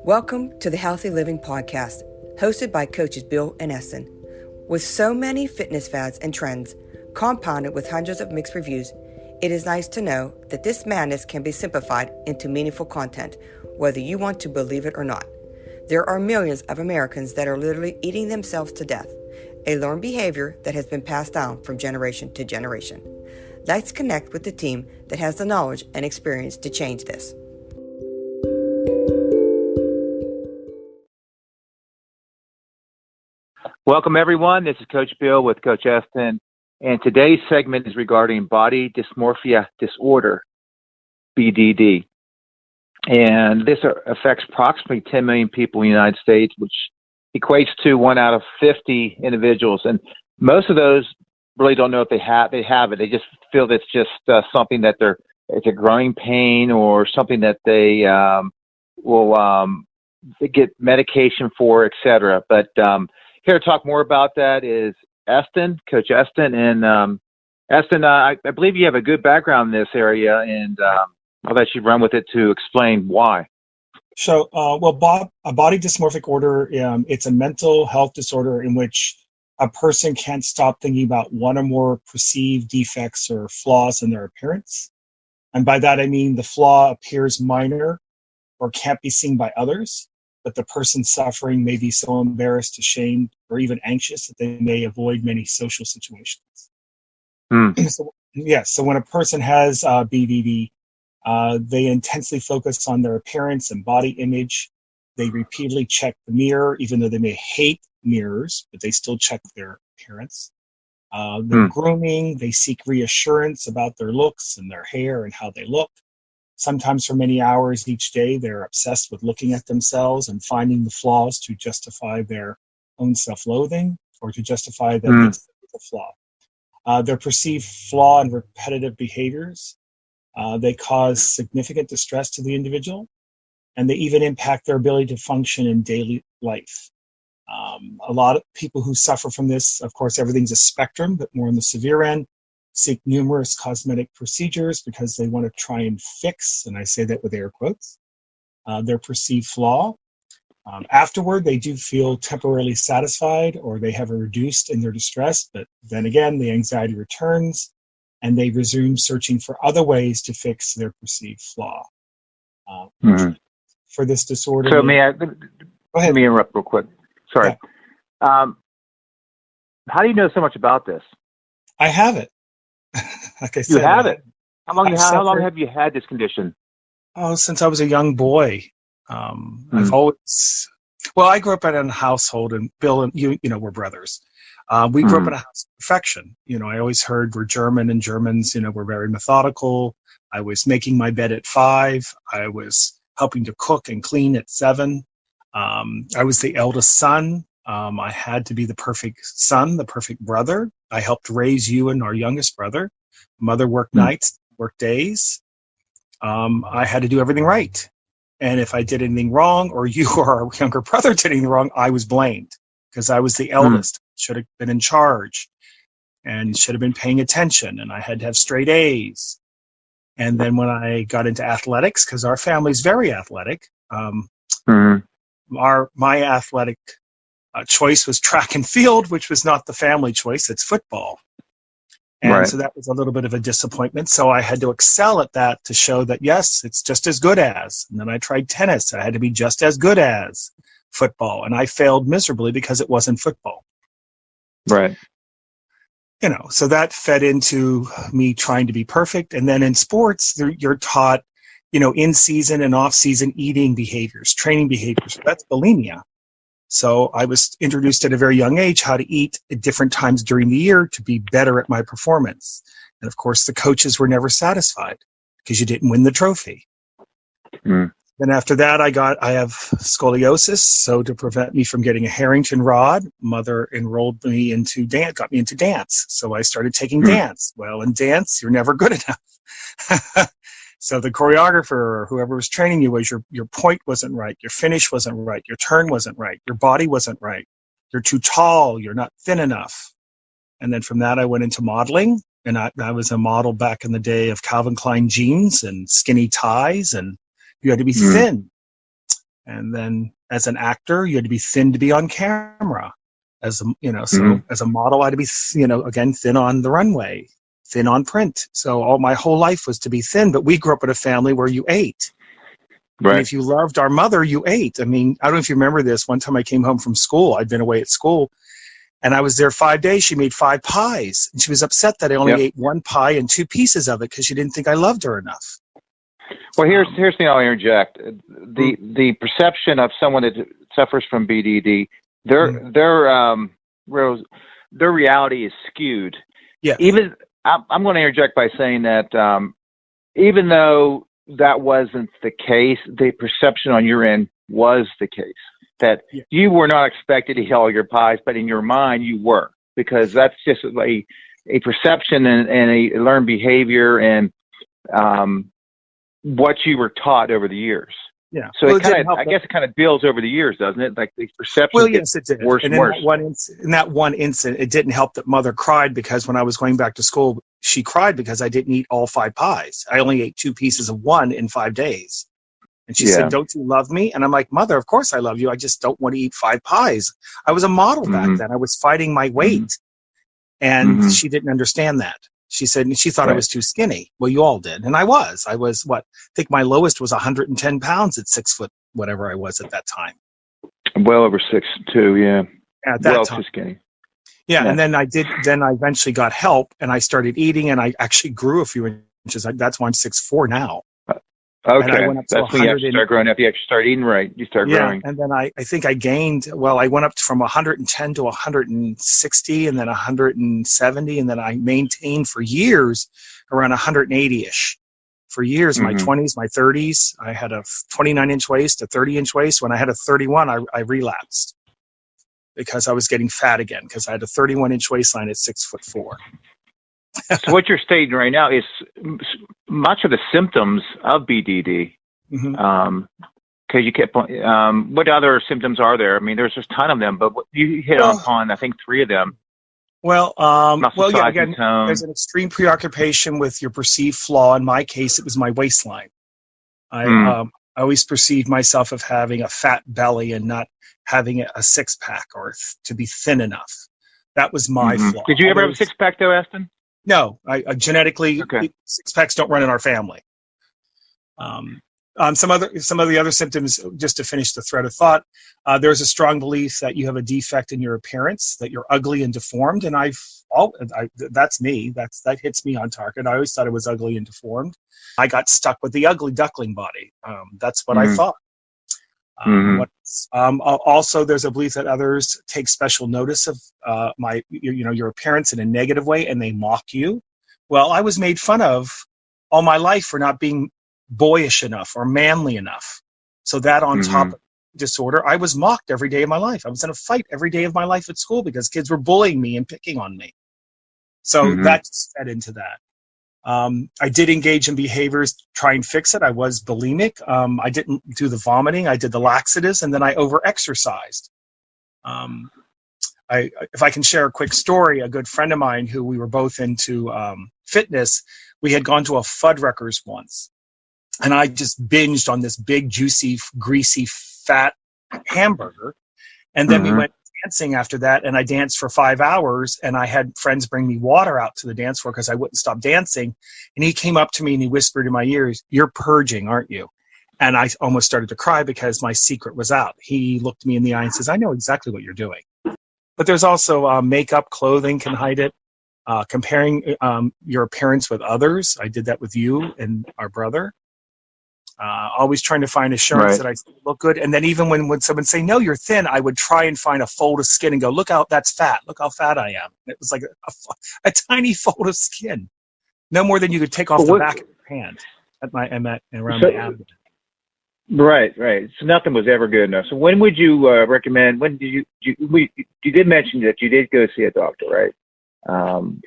Welcome to the Healthy Living Podcast, hosted by coaches Bill and Essen. With so many fitness fads and trends, compounded with hundreds of mixed reviews, it is nice to know that this madness can be simplified into meaningful content, whether you want to believe it or not. There are millions of Americans that are literally eating themselves to death, a learned behavior that has been passed down from generation to generation. Let's connect with the team that has the knowledge and experience to change this. Welcome, everyone. This is Coach Bill with Coach Eston, and today's segment is regarding body dysmorphia disorder, BDD. And this affects approximately 10 million people in the United States, which equates to 1 out of 50 individuals. And most of those really don't know if they have it. They just feel that it's just something that it's a growing pain or something that they will get medication for, etc. But here to talk more about that is Eston, Coach Eston. And Eston, I believe you have a good background in this area, and I'll let you run with it to explain why. So, a body dysmorphic order, it's a mental health disorder in which a person can't stop thinking about one or more perceived defects or flaws in their appearance. And by that, I mean the flaw appears minor or can't be seen by others, but the person suffering may be so embarrassed, ashamed, or even anxious that they may avoid many social situations. So when a person has BDD, they intensely focus on their appearance and body image. They repeatedly check the mirror, even though they may hate mirrors, but they still check their appearance. They're grooming. They seek reassurance about their looks and their hair and how they look. Sometimes for many hours each day, they're obsessed with looking at themselves and finding the flaws to justify their own self-loathing or to justify that it's a flaw. Their perceived flaw and repetitive behaviors, they cause significant distress to the individual, and they even impact their ability to function in daily life. A lot of people who suffer from this, of course, everything's a spectrum, but more on the severe end, seek numerous cosmetic procedures because they want to try and fix, and I say that with air quotes, their perceived flaw. Afterward, they do feel temporarily satisfied or they have a reduced in their distress, but then again, the anxiety returns and they resume searching for other ways to fix their perceived flaw. For this disorder... So let me interrupt real quick. Sorry. Yeah. How do you know so much about this? I have it. Like I said, you have it. How long have you had this condition? Oh, since I was a young boy. I've always. Well, I grew up in a household, and Bill and you we're brothers. We grew up in a house of perfection. I always heard we're German, and Germans, we're very methodical. I was making my bed at 5. I was helping to cook and clean at 7. I was the eldest son. I had to be the perfect son, the perfect brother. I helped raise you and our youngest brother. Mother worked nights, worked days. I had to do everything right. And if I did anything wrong, or you or our younger brother did anything wrong, I was blamed because I was the eldest. Should have been in charge and should have been paying attention. And I had to have straight A's. And then when I got into athletics, because our family's very athletic, my athletic choice was track and field, which was not the family choice. It's football. And so that was a little bit of a disappointment. So I had to excel at that to show that, yes, it's just as good as. And then I tried tennis. I had to be just as good as football. And I failed miserably because it wasn't football. Right. So that fed into me trying to be perfect. And then in sports, you're taught, in season and off season eating behaviors, training behaviors. That's bulimia. So I was introduced at a very young age how to eat at different times during the year to be better at my performance. And of course, the coaches were never satisfied because you didn't win the trophy. Then after that, I have scoliosis. So to prevent me from getting a Harrington rod, mother enrolled me into dance, got me into dance. So I started taking dance. Well, in dance, you're never good enough. So the choreographer or whoever was training you was your point wasn't right, your finish wasn't right, your turn wasn't right, your body wasn't right, you're too tall, you're not thin enough. And then from that I went into modeling, and I was a model back in the day of Calvin Klein jeans and skinny ties, and you had to be thin. And then as an actor, you had to be thin to be on camera. As a, as a model, I had to be, again, thin on the runway, thin on print. So my whole life was to be thin, but we grew up in a family where you ate. Right. And if you loved our mother, you ate. I mean, I don't know if you remember this. One time I came home from school. I'd been away at school, and I was there 5 days. She made 5 pies, and she was upset that I only ate 1 pie and 2 pieces of it because she didn't think I loved her enough. Well, here's the thing I'll interject. The perception of someone that suffers from BDD, their reality is skewed. Yeah. I'm going to interject by saying that even though that wasn't the case, the perception on your end was the case. That you were not expected to eat all your pies, but in your mind you were, because that's just a perception and a learned behavior and what you were taught over the years. Yeah. So I guess it kind of builds over the years, doesn't it? Like the perception. Well, yes, it did. Worse and worse. In that one incident, it didn't help that mother cried because when I was going back to school, she cried because I didn't eat all 5 pies. I only ate 2 pieces of one in 5 days. And she said, "Don't you love me?" And I'm like, "Mother, of course I love you. I just don't want to eat 5 pies." I was a model back then. I was fighting my weight. And she didn't understand that. She said, and she thought I was too skinny. Well, you all did. And I was what? I think my lowest was 110 pounds at 6 foot, whatever I was at that time. Well over 6'2", yeah. At that time. Too skinny. Yeah. And then I eventually got help and I started eating and I actually grew a few inches. That's why I'm 6'4" now. Okay, that's when you have to start growing up. You have to start eating right. You start growing. And then I think I gained, I went up from 110 to 160 and then 170. And then I maintained for years around 180-ish. For years, my 20s, my 30s, I had a 29-inch waist, a 30-inch waist. When I had a 31, I relapsed because I was getting fat again because I had a 31-inch waistline at 6'4". So what you're stating right now is much of the symptoms of BDD. Because you kept, what other symptoms are there? I mean, there's just a ton of them, but you hit upon, I think, 3 of them. Again, there's an extreme preoccupation with your perceived flaw. In my case, it was my waistline. I always perceived myself of having a fat belly and not having a six-pack or to be thin enough. That was my flaw. Did you ever have a six-pack, though, Aston? No, I genetically, 6-packs don't run in our family. Some of the other symptoms, just to finish the thread of thought, there's a strong belief that you have a defect in your appearance, that you're ugly and deformed, and that's me. That hits me on target. I always thought I was ugly and deformed. I got stuck with the ugly duckling body. That's what I thought. Also, there's a belief that others take special notice of your appearance in a negative way, and they mock you. Well, I was made fun of all my life for not being boyish enough or manly enough. So that on top of disorder, I was mocked every day of my life. I was in a fight every day of my life at school because kids were bullying me and picking on me. So that just fed into that. I did engage in behaviors, try and fix it. I was bulimic. I didn't do the vomiting. I did the laxatives, and then I over-exercised. If I can share a quick story, a good friend of mine who we were both into fitness, we had gone to a Fuddruckers once, and I just binged on this big, juicy, greasy, fat hamburger. And then we went dancing after that, and I danced for 5 hours, and I had friends bring me water out to the dance floor because I wouldn't stop dancing. And he came up to me and he whispered in my ears, "You're purging, aren't you?" And I almost started to cry because my secret was out. He looked me in the eye and says, "I know exactly what you're doing." But there's also makeup, clothing can hide it. Comparing your appearance with others. I did that with you and our brother. Always trying to find assurance that I look good. And then even when someone say, "No, you're thin," I would try and find a fold of skin and go, "Look out, that's fat. Look how fat I am." And it was like a tiny fold of skin. No more than you could take off the back of your hand around my abdomen. Right. So nothing was ever good enough. So when would you recommend, you did mention that you did go see a doctor, right?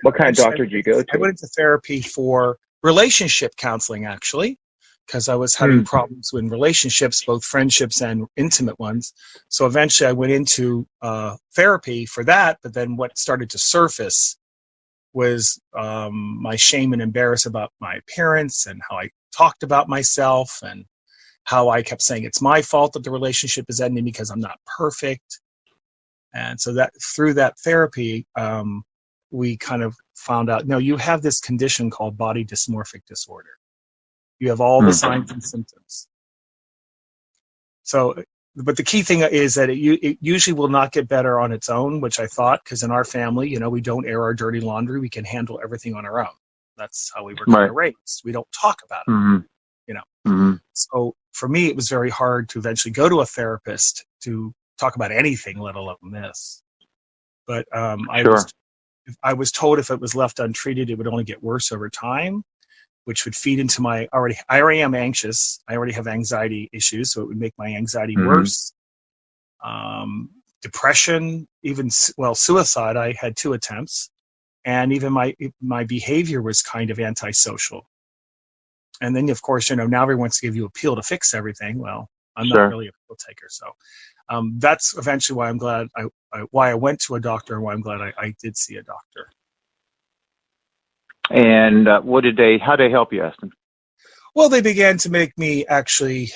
What kind of doctor did you go to? I went into therapy for relationship counseling, actually, because I was having problems with relationships, both friendships and intimate ones. So eventually I went into therapy for that, but then what started to surface was my shame and embarrassment about my appearance and how I talked about myself. And how I kept saying it's my fault that the relationship is ending because I'm not perfect. And so that through that therapy, we kind of found out, no, you have this condition called body dysmorphic disorder. You have all the signs and symptoms. So, but the key thing is that it usually will not get better on its own, which I thought, because in our family, you know, we don't air our dirty laundry. We can handle everything on our own. That's how we were kind of raised. We don't talk about it, you know. So for me, it was very hard to eventually go to a therapist to talk about anything, let alone this. But I was told if it was left untreated, it would only get worse over time, which would feed into I already am anxious. I already have anxiety issues, so it would make my anxiety worse. Depression, even, suicide. I had 2 attempts, and even my behavior was kind of antisocial. And then, of course, you know, now everyone wants to give you a pill to fix everything. Well, I'm not really a pill taker, so that's eventually why I'm glad why I went to a doctor, and why I'm glad I did see a doctor. And how did they help you, Eston? Well, they began to make me actually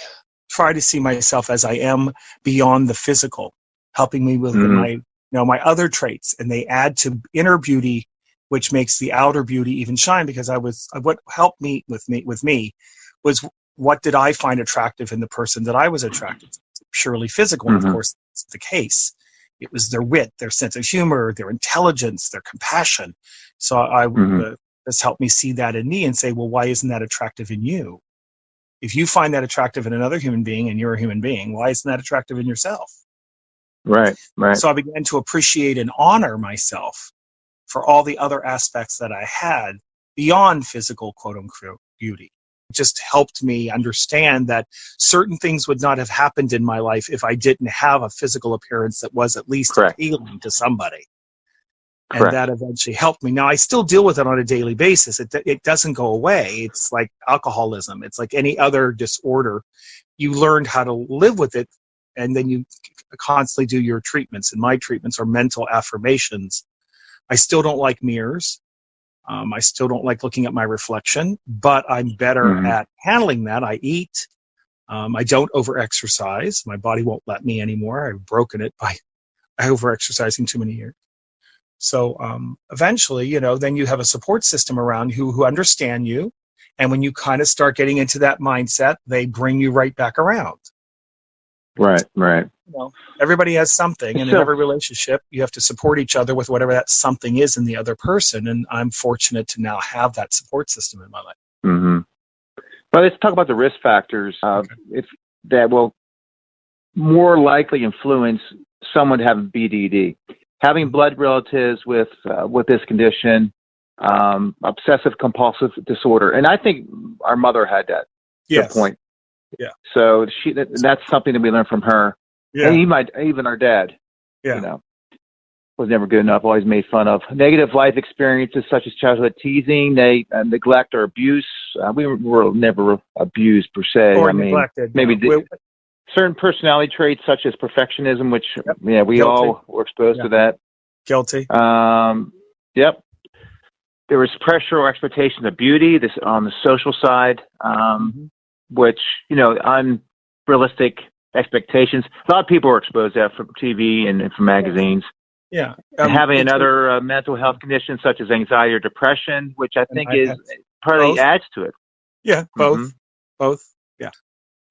try to see myself as I am beyond the physical, helping me with my other traits, and they add to inner beauty, which makes the outer beauty even shine. Because what helped me was, what did I find attractive in the person that I was attracted to? Purely physical, and of course that's the case. It was their wit, their sense of humor, their intelligence, their compassion. So this helped me see that in me and say, well, why isn't that attractive in you? If you find that attractive in another human being, and you're a human being, why isn't that attractive in yourself? Right. So I began to appreciate and honor myself for all the other aspects that I had beyond physical, quote unquote, beauty. It just helped me understand that certain things would not have happened in my life if I didn't have a physical appearance that was at least appealing to somebody. And that eventually helped me. Now, I still deal with it on a daily basis. It doesn't go away. It's like alcoholism. It's like any other disorder. You learned how to live with it, and then you constantly do your treatments. And my treatments are mental affirmations. I still don't like mirrors. I still don't like looking at my reflection, but I'm better at handling that. I eat. I don't over-exercise. My body won't let me anymore. I've broken it by over-exercising too many years. So eventually, you know, then you have a support system around who understand you. And when you kind of start getting into that mindset, they bring you right back around. Right. You know, everybody has something, and in every relationship, you have to support each other with whatever that something is in the other person. And I'm fortunate to now have that support system in my life. Well, let's talk about the risk factors that will more likely influence someone to have BDD. Having blood relatives with this condition, obsessive compulsive disorder, and I think our mother had that. Yes. Good point. Yeah. So that's something that we learned from her. Yeah. And even our dad. Yeah. You know, was never good enough. Always made fun of. Negative life experiences such as childhood teasing, neglect or abuse. We were never abused per se. Or neglected. Maybe certain personality traits such as perfectionism, which we all were exposed to that. Guilty. Yep. There was pressure or expectations of beauty. This on the social side, which unrealistic expectations. A lot of people are exposed to that from TV and from magazines. Yeah. Having another mental health condition such as anxiety or depression, which I think partly adds to it. Yeah, both. Both. Yeah.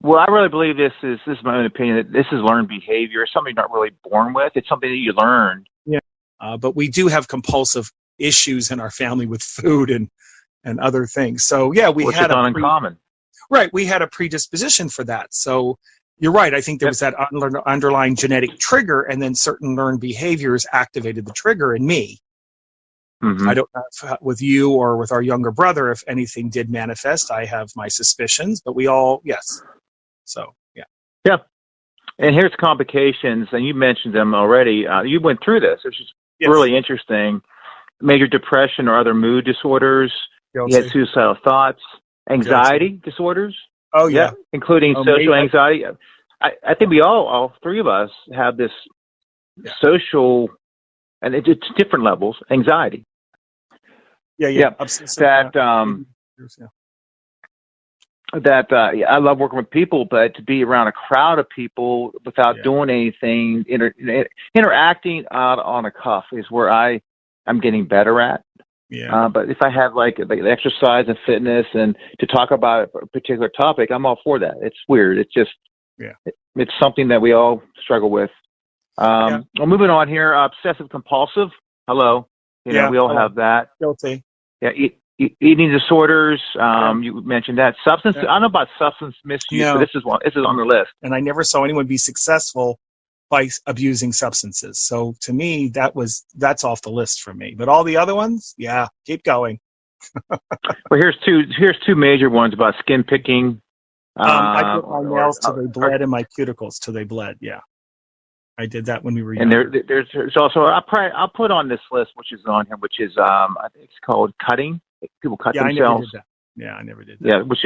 Well, I really believe this is my own opinion, that this is learned behavior. It's something you're not really born with. It's something that you learn. Yeah. But we do have compulsive issues in our family with food and other things. So which had is uncommon. Right. We had a predisposition for that. So you're right. I think there was that underlying genetic trigger, and then certain learned behaviors activated the trigger in me. I don't know if with you or with our younger brother, if anything did manifest. I have my suspicions, but we all, yes. So, yeah. Yeah. And here's complications, and you mentioned them already. You went through this, which is really interesting. Major depression or other mood disorders. Guilty. You had suicidal thoughts, anxiety disorders. Oh, yeah. Including social anxiety. I think we all three of us have this social, and it's different levels, anxiety. Yeah. That, I love working with people, but to be around a crowd of people without doing anything, interacting out on a cuff is where I'm getting better at. Yeah. But if I have like the exercise and fitness and to talk about a particular topic, I'm all for that. It's weird. It's just, it's something that we all struggle with. Well, moving on here, obsessive compulsive. Hello. We all have that. Guilty. Yeah. Eating disorders. You mentioned that. Substance. I don't know about substance misuse, but this is on the list. And I never saw anyone be successful by abusing substances. So to me, that's off the list for me. But all the other ones, keep going. Well, here's two major ones about skin picking. I put my nails till they bled and my cuticles till they bled. Yeah, I did that when we were young. And there's also I'll put on this list, which is on here, which is I think it's called cutting. People cut themselves. I never did that. Yeah, I never did that. Yeah, which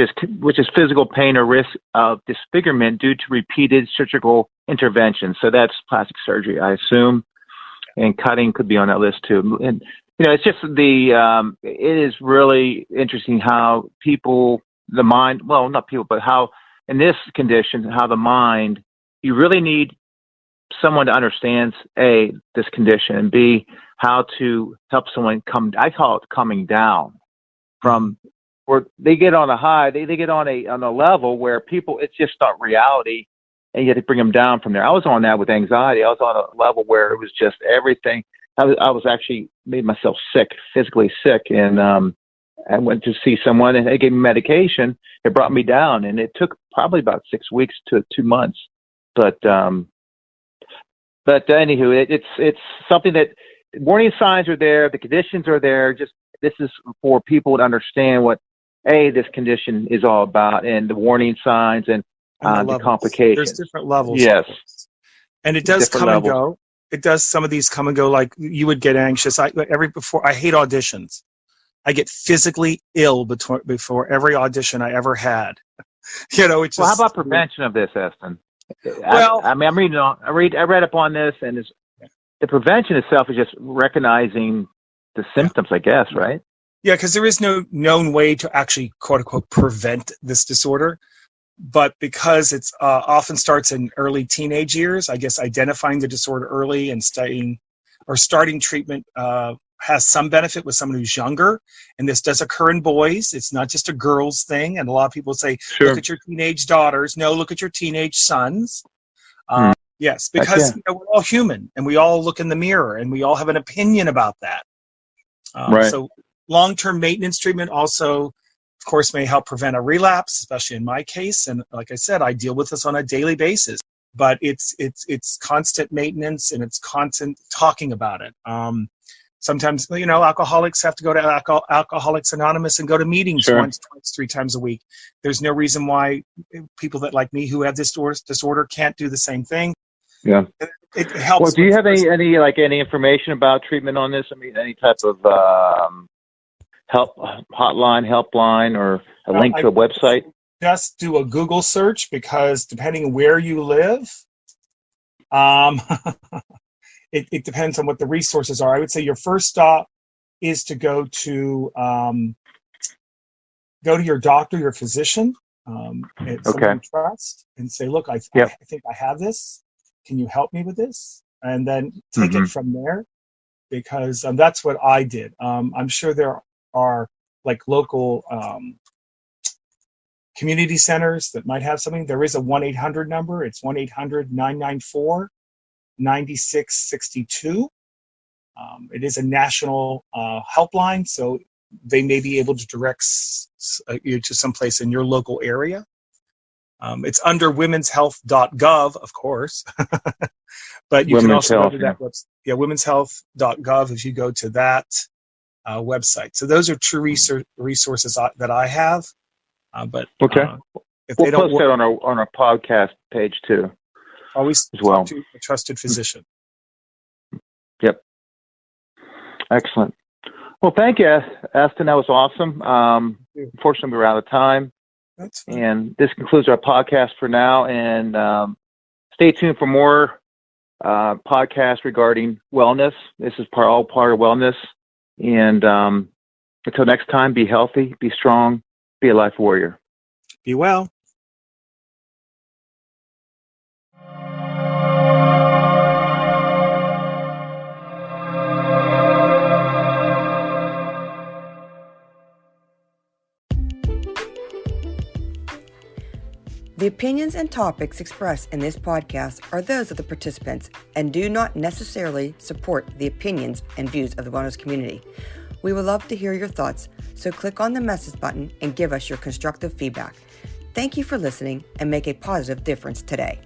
is physical pain or risk of disfigurement due to repeated surgical intervention. So that's plastic surgery, I assume, and cutting could be on that list too. And it's just it is really interesting how the mind, well, not people, but how in this condition, how the mind, you really need someone to understand A, this condition, and B, how to help someone I call it coming down from where they get on a high, they get on a level where people, it's just not reality, and you have to bring them down from there. I was on that with anxiety. I was on a level where it was just everything. I was actually made myself sick, physically sick, and I went to see someone, and they gave me medication. It brought me down, and it took probably about 6 weeks to 2 months. But anywho, it's something that warning signs are there, the conditions are there. Just this is for people to understand what this condition is all about, and the warning signs and the complications. There's different levels. Yes, and it does come and go. It does. Some of these come and go. Like you would get anxious. I hate auditions. I get physically ill before every audition I ever had. It's just, how about prevention of this, Eston? Well, I'm reading on. I read up on this, and the prevention itself is just recognizing the symptoms, I guess, right? Yeah, because there is no known way to actually, quote unquote, prevent this disorder. But because it's often starts in early teenage years, I guess identifying the disorder early and starting treatment has some benefit with someone who's younger. And this does occur in boys. It's not just a girls thing. And a lot of people say, look at your teenage daughters. No, look at your teenage sons. Yes, because we're all human, and we all look in the mirror, and we all have an opinion about that. Right. So long-term maintenance treatment also, of course, may help prevent a relapse, especially in my case. And like I said, I deal with this on a daily basis. But it's constant maintenance, and it's constant talking about it. Sometimes, alcoholics have to go to Alcoholics Anonymous and go to meetings once, twice, 3 times a week. There's no reason why people that like me who have this disorder can't do the same thing. Yeah, it helps. Well, do you have any information about treatment on this? I mean, any type of helpline, or a link to a website? Just do a Google search, because depending on where you live, it depends on what the resources are. I would say your first stop is to go to your doctor, your physician, someone you trust, and say, look, I think I have this. Can you help me with this? And then take it from there, because that's what I did. I'm sure there are like local community centers that might have something. There is a 1-800 number. It's 1-800-994-9662. It is a national helpline, so they may be able to direct you to someplace in your local area. It's under womenshealth.gov, of course, but you can also go to that website. Yeah, womenshealth.gov if you go to that website. So those are two resources that I have. But if we'll they don't post that on our podcast page too. Always as well. Talk to a trusted physician. Yep. Excellent. Well, thank you, Eston. That was awesome. Unfortunately, we're out of time. That's fine. And this concludes our podcast for now. And stay tuned for more podcasts regarding wellness. This is all part of wellness. And until next time, be healthy, be strong, be a life warrior. Be well. The opinions and topics expressed in this podcast are those of the participants and do not necessarily support the opinions and views of the wellness community. We would love to hear your thoughts, so click on the message button and give us your constructive feedback. Thank you for listening and make a positive difference today.